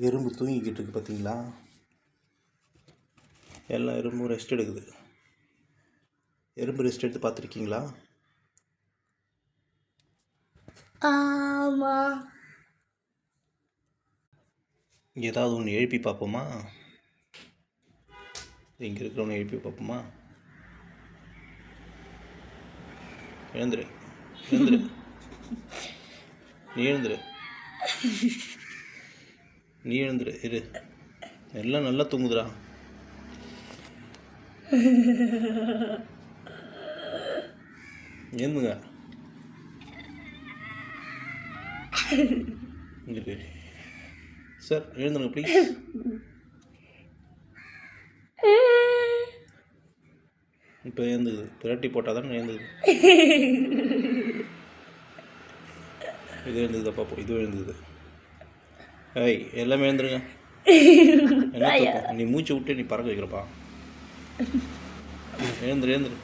எறும்பு தூங்கிக்கிட்டு இருக்கு பார்த்தீங்களா? எல்லா எறும்பும் ரெஸ்ட் எடுக்குது. எறும்பு ரெஸ்ட் எடுத்து பார்த்துருக்கீங்களா? ஆமாம். ஏதாவது ஒன்று எழுப்பி பார்ப்போமா? இங்கே இருக்கிறவனை எழுப்பி பார்ப்போமா? எழுந்துரு, எழுந்துரு, நீ எழுந்துரு, நீ எழுந்துரு, இரு. எல்லாம் நல்லா தூங்குதுடா. எழுந்துங்க. இங்கே சார் எழுந்துருங்க ப்ளீஸ். இப்போ எழுந்துக்குது. பிரட்டி போட்டால் தானே எழுந்துக்குது. இது எழுந்துக்குதா பாப்போம்? இதுவும் எழுந்துக்குது. ஏய் எல்லாமே எழுந்துருங்க. என்ன தூக்கம்? நீ மூச்சு விட்டு நீ பறக்க வைக்கிறப்பா. எழுந்துரு, எழுந்துரு.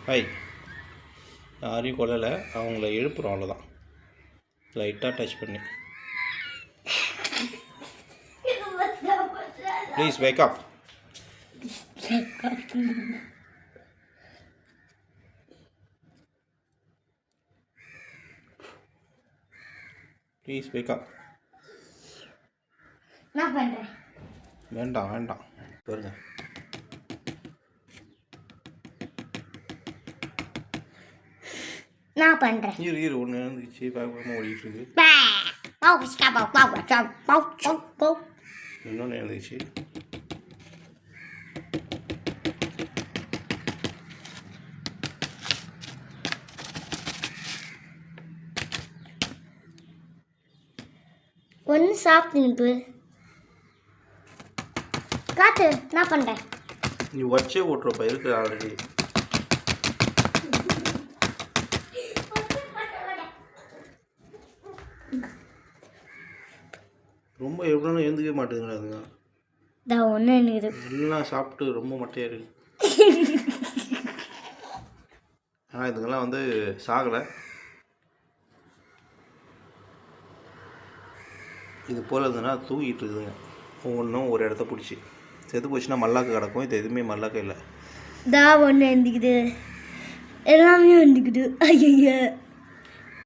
ஹாய், யாரையும் கொல்லலை, அவங்கள எழுப்புறோம், அவ்வளோதான். லைட்டாக டச் பண்ணி. Please wake up. Please wake up. நான் பண்ணுறேன். வேண்டாம் வேண்டாம் பாருங்க. நான் பண்ணுறேன். இரு ஒன்று இருந்துச்சு பார்க்காம ஓடிட்டு இருக்கு. இன்னொன்று இருந்துச்சு. ஒன்று சாப்பிட்டு காத்து. நான் பண்ணுறேன். நீ வச்சே ஓட்டுறப்ப இருக்கு ஆல்ரெடி. ரொம்ப எப்படின்னா எழுந்துக்கவே மாட்டேங்குதுங்க அதுங்க. ஒன்று எனக்கு எல்லாம் சாப்பிட்டு ரொம்ப மட்டையாக இருக்கு. ஆனால் இதுங்கெல்லாம் வந்து சாகலை. இது போல் இருந்ததுன்னா தூங்கிட்டு இருக்குதுங்க. ஒவ்வொன்றும் ஒரு இடத்த பிடிச்சி. செத்து போச்சுன்னா மல்லாக்க கிடக்கும். இது எதுவுமே மல்லாக்க இல்லை. ஒன்று எழுந்திக்குது. எல்லாமே வந்துக்குது. ஐயா